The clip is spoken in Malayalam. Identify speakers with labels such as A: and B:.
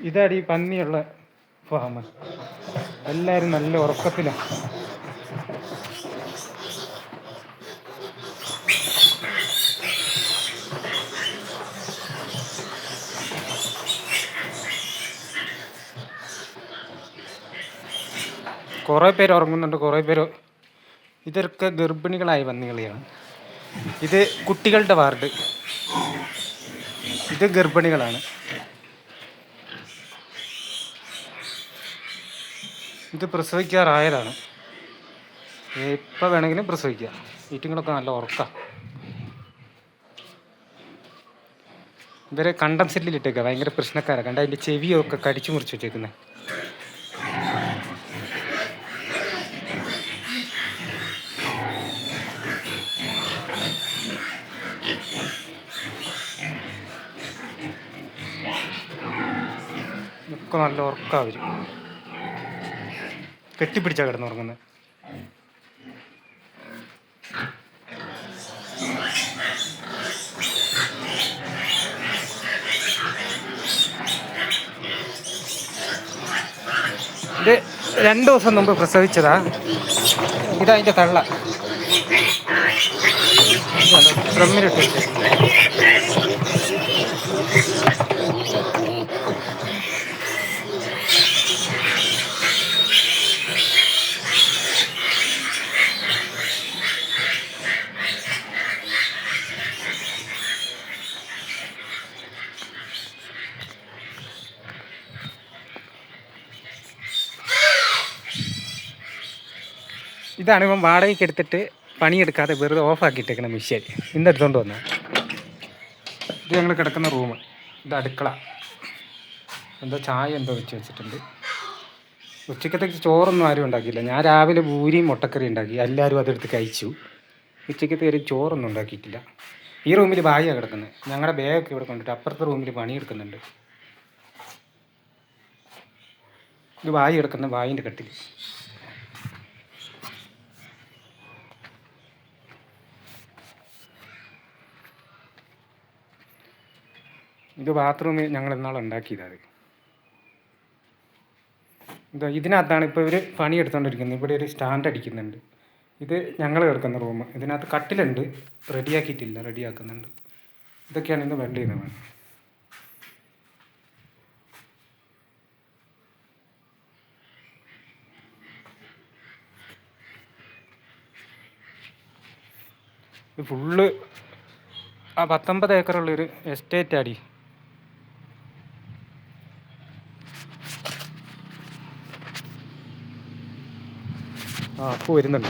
A: ഇതാണ് ഈ പന്നിയുള്ള ഫാം. എല്ലാവരും നല്ല ഉറക്കത്തിലാണ്. കുറേ പേര് ഉറങ്ങുന്നുണ്ട്, കുറേ പേര്. ഇതൊക്കെ ഗർഭിണികളായ പന്നികളെയാണ്. ഇത് കുട്ടികളുടെ വാർഡ്, ഇത് ഗർഭിണികളാണ്. ഇത് പ്രസവിക്കാറായതാണ്. എപ്പോൾ വേണമെങ്കിലും പ്രസവിക്കാം. ഈറ്റുങ്ങളൊക്കെ നല്ല ഉറക്കാം. ഇവരെ കണ്ടം സെല്ലിലിട്ടേക്കുക. ഭയങ്കര പ്രശ്നക്കാരാണ്. കണ്ട അതിൻ്റെ ചെവിയൊക്കെ കടിച്ചു മുറിച്ച് വെച്ചേക്കുന്നത്. ഒക്കെ നല്ല ഉറക്കാം. അവർ കെട്ടിപ്പിടിച്ചാണ് കിടന്നുറങ്ങുന്നത്. ഇത് 2 ദിവസം മുമ്പ് പ്രസവിച്ചതാ. ഇതതിൻ്റെ തള്ള ഡ്രമ്മിലിട്ട് വെച്ചത്. ഇതാണ് ഇവൻ വാടകയ്ക്ക് എടുത്തിട്ട് പണിയെടുക്കാതെ വെറുതെ ഓഫാക്കിയിട്ടേക്കണം മെഷീൻ. ഇന്ന് എടുത്തുകൊണ്ട് വന്നത്. ഇത് ഞങ്ങൾ കിടക്കുന്ന റൂം. ഇത് അടുക്കള. എന്തോ ചായ എന്തോ വെച്ചിട്ടുണ്ട്. ഉച്ചക്കത്തേക്ക് ചോറൊന്നും ആരും ഉണ്ടാക്കിയില്ല. ഞാൻ രാവിലെ പൂരിയും മുട്ടക്കറി ഉണ്ടാക്കി. എല്ലാവരും അതെടുത്ത് കഴിച്ചു. ഉച്ചക്കത്തേക്ക് ചോറൊന്നും ഉണ്ടാക്കിയിട്ടില്ല. ഈ റൂമിൽ ബായിയാണ് കിടക്കുന്നത്. ഞങ്ങളുടെ ബാഗൊക്കെ ഇവിടെ കൊണ്ടിട്ട് അപ്പുറത്തെ റൂമിൽ പണിയെടുക്കുന്നുണ്ട്. ഇത് ബായി കിടക്കുന്ന ബായിൻ്റെ കട്ടിൽ. ഇത് ബാത്റൂമിൽ ഞങ്ങൾ ഇന്നാളെ ഉണ്ടാക്കിയതാണ്. ഇതിനകത്താണ് ഇപ്പോൾ ഇവർ പണിയെടുത്തുകൊണ്ടിരിക്കുന്നത്. ഇവിടെ ഒരു സ്റ്റാൻഡ് അടിക്കുന്നുണ്ട്. ഇത് ഞങ്ങൾ കിടക്കുന്ന റൂം. ഇതിനകത്ത് കട്ടിലുണ്ട്, റെഡിയാക്കിയിട്ടില്ല, റെഡിയാക്കുന്നുണ്ട്. ഇതൊക്കെയാണ് ഇന്ന് വെൽഡ് ചെയ്യുന്നത്. ഇത് ഫുള്ള് ആ 19 ഏക്കറുള്ളൊരു എസ്റ്റേറ്റ് ആടി. അപ്പോൾ വരുന്നുണ്ട്.